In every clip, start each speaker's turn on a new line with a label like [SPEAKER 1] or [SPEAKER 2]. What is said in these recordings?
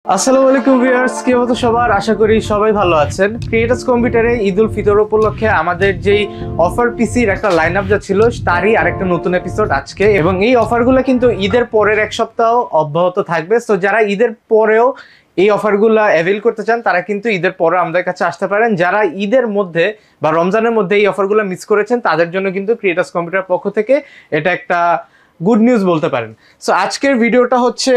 [SPEAKER 1] আসসালামু আলাইকুম ভিউয়ার্স, কি অবস্থা সবার? আশা করি সবাই ভালো আছেন। ক্রিয়েটার্স কম্পিউটারে ঈদ উল ফিতর উপলক্ষে আমাদের যেই অফার পিসির একটা লাইন আপ যা ছিল তারই আরেকটা নতুন এপিসোড আজকে, এবং এই অফারগুলো কিন্তু ঈদের পরের এক সপ্তাহ অব্যাহত থাকবে। সো যারা ঈদের পরেও এই অফারগুলো অ্যাভেল করতে চান তারা কিন্তু ঈদের পরে আমাদের কাছে আসতে পারেন। যারা ঈদের মধ্যে বা রমজানের মধ্যে এই অফারগুলো মিস করেছেন তাদের জন্য কিন্তু ক্রিয়েটার্স কম্পিউটার পক্ষ থেকে এটা একটা গুড নিউজ বলতে পারেন। সো আজকের ভিডিওটা হচ্ছে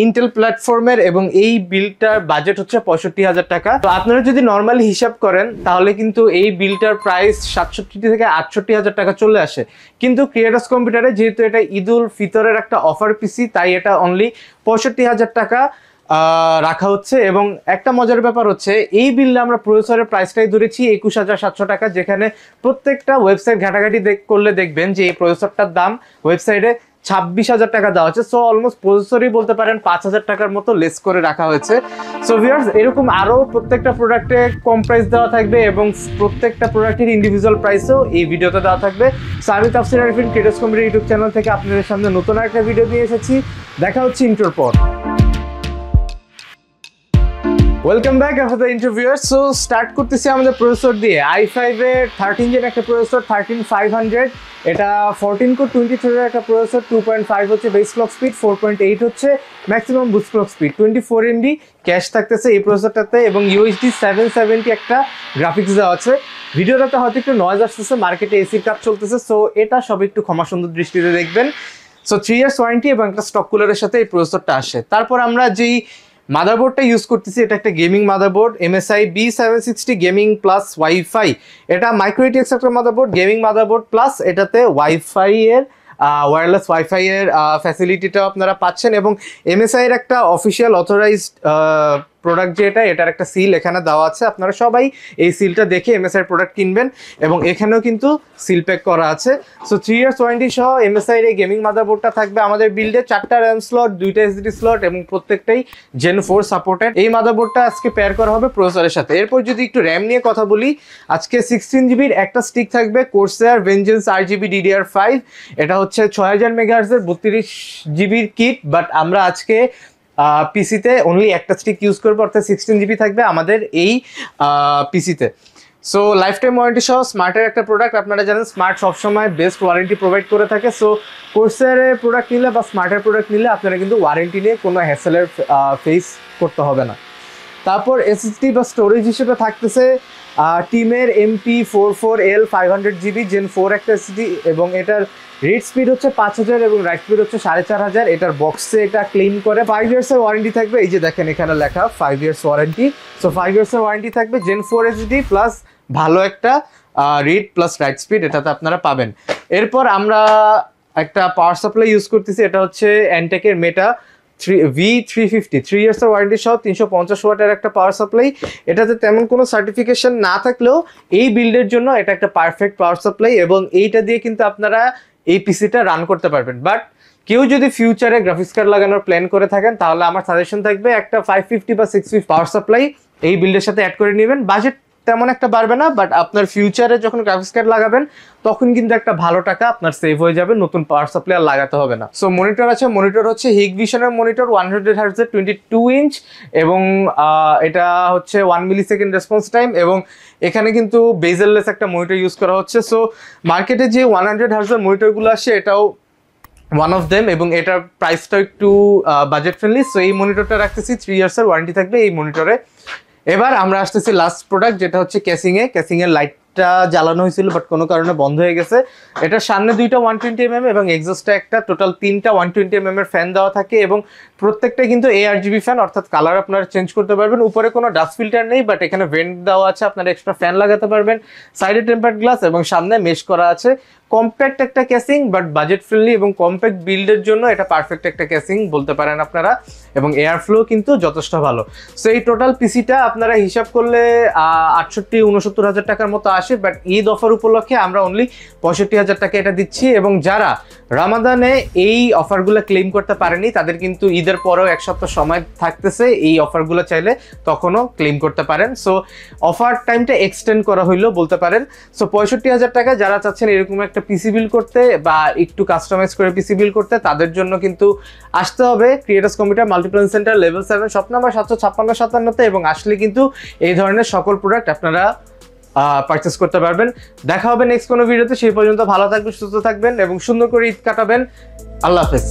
[SPEAKER 1] ইন্টেল প্ল্যাটফর্মের, এবং এই বিলটার বাজেট হচ্ছে 65,000 টাকা। তো আপনারা যদি নর্মালি হিসাব করেন তাহলে কিন্তু এই বিলটার প্রাইস 67 থেকে 68,000 টাকা চলে আসে। কিন্তু ক্রিয়েটার্স কম্পিউটারে যেহেতু এটা ঈদ উল ফিতরের একটা অফার পিসি, তাই এটা অনলি 65,000 টাকা রাখা হচ্ছে। এবং একটা মজার ব্যাপার হচ্ছে এই বিলে আমরা প্রসেসরের প্রাইসটাই ধরেছি 21,700 টাকা, যেখানে প্রত্যেকটা ওয়েবসাইট ঘাটাঘাটি করলে দেখবেন যে এই প্রসেসরটার দাম ওয়েবসাইটে 26,000 টাকা দেওয়া হচ্ছে। সো অলমোস্ট প্রসেসরই বলতে পারেন 5,000 টাকার মতো লেস করে রাখা হয়েছে। সো ভিউয়ার্স, এরকম আরও প্রত্যেকটা প্রোডাক্টে কম প্রাইস দেওয়া থাকবে এবং প্রত্যেকটা প্রোডাক্টের ইন্ডিভিজুয়াল প্রাইসও এই ভিডিওতে দেওয়া থাকবে। সো আমি তাফসির Arifin creators computer YouTube channel থেকে আপনাদের সামনে নতুন একটা ভিডিও নিয়ে এসেছি। দেখা হচ্ছে ইন্ট্রোর পর। Welcome back after the interview. So start করতেছি আমাদের প্রসেসর দিয়ে। i5 এর 13 জেন একটা প্রসেসর 13500, এটা 14 কোর 23 এর একটা প্রসেসর, 2.5 হচ্ছে বেস ক্লক স্পিড, 4.8 হচ্ছে maximum boost clock speed, 24 MB cash থাকতেছে এই প্রসেসরটাতে, এবং UHD 770 একটা গ্রাফিক্স দেওয়া আছে। ভিডিওটাতে হয়তো একটু নয়েজ আসতেছে, মার্কেটে এসির কাজ চলতেছে, সো এটা সব একটু ক্ষমা সুন্দর দৃষ্টিতে দেখবেন। সো 3 ইয়ার্স ওয়ারেন্টি এবং একটা স্টক কুলারের সাথে এই প্রসেসরটা আসে। তারপর আমরা যেই মাদারবোর্ডটা ইউজ করতেছি এটা একটা gaming motherboard, MSI B760 gaming plus wifi. এটা মাইক্রো ATX একটা মাদারবোর্ড, গেমিং মাদারবোর্ড প্লাস এটাতে ওয়াইফাই এর ওয়্যারলেস ওয়াইফাই এর ফ্যাসিলিটিটাও আপনারা পাচ্ছেন, এবং MSI এর একটা অফিসিয়াল অথরাইজড প্রোডাক্ট যেটা, এটার একটা সিল এখানে দেওয়া আছে। আপনারা সবাই এই সিলটা দেখে MSI প্রোডাক্ট কিনবেন, এবং এখানেও কিন্তু সিল প্যাক করা আছে। সো 3 ইয়ার্স ওয়ারেন্টি সহ MSI এর এই গেমিং মাদারবোর্ডটা থাকবে আমাদের বিল্ডে। 4টা র্যাম স্লট, 2টা SSD স্লট, এবং প্রত্যেকটাই Gen 4 সাপোর্টেড। এই মাদারবোর্ডটা আজকে পেয়ার করা হবে প্রসেসরের সাথে। এরপর যদি একটু র্যাম নিয়ে কথা বলি, আজকে 16 জিবির একটা স্টিক থাকবে Corsair Vengeance RGB DDR5। এটা হচ্ছে 6000 মেগাহার্জ এর 32 জিবির কিট, বাট আমরা আজকে পিসিতে অনলি একটা স্টিক ইউজ করবো, অর্থাৎ 16 জিবি থাকবে আমাদের এই পিসিতে। সো লাইফ টাইম ওয়ারেন্টি সহ স্মার্টের একটা প্রোডাক্ট। আপনারা জানেন স্মার্ট সবসময় বেস্ট ওয়ারেন্টি প্রোভাইড করে থাকে। সো কোর্সারের প্রোডাক্ট নিলে বা স্মার্টের প্রোডাক্ট নিলে আপনারা কিন্তু ওয়ারেন্টি নিয়ে কোনো হ্যাসেলের ফেস করতে হবে না। তারপর SSD বা স্টোরেজ হিসেবে থাকতেছে টিমের MP44L 500 GB Gen 4 একটা SSD, এবং এটার রিড স্পিড হচ্ছে 5000 এবং রাইট স্পিড হচ্ছে 4500। এটার বক্সে এটা ক্লেম করে 5 ইয়ার্সের ওয়ারেন্টি থাকবে। এই যে দেখেন এখানে লেখা 5 ইয়ার্স ওয়ারেন্টি। সো 5 ইয়ার্সের ওয়ারেন্টি থাকবে, Gen 4 SSD প্লাস ভালো একটা রিড প্লাস রাইট স্পিড এটাতে আপনারা পাবেন। এরপর আমরা একটা পাওয়ার সাপ্লাই ইউজ করতেছি, এটা হচ্ছে অ্যান্টেকের মেটা V350, 3 ইয়ার্সের ওয়ারেন্টি সহ 350 ওয়াটের একটা পাওয়ার সাপ্লাই। এটাতে তেমন কোনো সার্টিফিকেশন না থাকলেও এই বিল্ডের জন্য এটা একটা পারফেক্ট পাওয়ার সাপ্লাই, এবং এইটা দিয়ে কিন্তু আপনারা এই পিসিটা রান করতে পারবেন। বাট কেউ যদি ফিউচারে গ্রাফিক্স কার্ড লাগানোর প্ল্যান করে থাকেন তাহলে আমার সাজেশন থাকবে একটা 550 বা 650 পাওয়ার সাপ্লাই এই বিল্ডের সাথে অ্যাড করে নেবেন। বাজেট তেমন একটা বাড়বে না, বাট আপনার ফিউচারে যখন গ্রাফিক্স কার্ড লাগাবেন তখন কিন্তু একটা ভালো টাকা আপনার সেভ হয়ে যাবে, নতুন পাওয়ার সাপ্লাই আর লাগাতে হবে না। সো মনিটর আছে, মনিটর হচ্ছে Hikvision-এর মনিটর 100 Hz 22 ইঞ্চ, এবং এটা হচ্ছে 1 মিলিসেকেন্ড রেসপন্স টাইম, এবং এখানে কিন্তু বেজেললেস একটা মনিটর ইউজ করা হচ্ছে। সো মার্কেটে যে 100 Hz এর মনিটরগুলো আসে এটাও ওয়ান অফ দেম, এবং এটার প্রাইসটাও একটু বাজেট ফ্রেন্ডলি। সো এই মনিটরটা রাখতেছি, 3 ইয়ার্সের ওয়ারেন্টি থাকবে এই মনিটরে। এবার আমরা আসতেছি লাস্ট প্রোডাক্ট, যেটা হচ্ছে ক্যাসিংয়ের লাইটটা জ্বালানো হয়েছিল বাট কোনো কারণে বন্ধ হয়ে গেছে। এটার সামনে 2টা 120mm এবং এক্সস্টটা একটা, টোটাল 3টা 120mm এর ফ্যান দেওয়া থাকে, এবং প্রত্যেকটা কিন্তু ARGB ফ্যান, অর্থাৎ কালার আপনারা চেঞ্জ করতে পারবেন। উপরে কোনো ডাস্ট ফিল্টার নেই, বাট এখানে ভেন্ট দেওয়া আছে, আপনারা এক্সট্রা ফ্যান লাগাতে পারবেন। সাইডে টেম্পার্ড গ্লাস এবং সামনে মেশ করা আছে। কম্প্যাক্ট একটা ক্যাসিং, বাট বাজেট ফ্রেন্ডলি এবং কম্প্যাক্ট বিল্ডের জন্য এটা পারফেক্ট একটা ক্যাসিং বলতে পারেন আপনারা, এবং এয়ার ফ্লো কিন্তু যথেষ্ট ভালো। সো এই টোটাল পিসিটা আপনারা হিসাব করলে 68-69 হাজার টাকার মতো আসে, বাট ঈদ অফার উপলক্ষে আমরা অনলি 65,000 টাকা এটা দিচ্ছি। এবং যারা রামাদানে এই অফারগুলো ক্লেম করতে পারেনি তাদের কিন্তু ঈদের পরেও এক সপ্তাহ সময় থাকতেছে, এই অফারগুলো চাইলে তখনও ক্লেম করতে পারেন। সো অফার টাইমটা এক্সটেন্ড করা হইলো বলতে পারেন। সো 65,000 টাকা যারা চাচ্ছেন এরকম একটা পিসি বিল্ড করতে বা একটু কাস্টমাইজ করে পিসি বিল্ড করতে, তাদের জন্য কিন্তু আসতে হবে creators computer Multiplan centre level 7 shop number 756-57 এবং আসলে কিন্তু এই ধরনের সকল প্রোডাক্ট আপনারা পারচেস করতে পারবেন। দেখা হবে নেক্সট কোনো ভিডিওতে, সেই পর্যন্ত ভালো থাকবেন, সুস্থ থাকবেন এবং সুন্দর করে ঈদ কাটাবেন। আল্লাহ হাফেজ।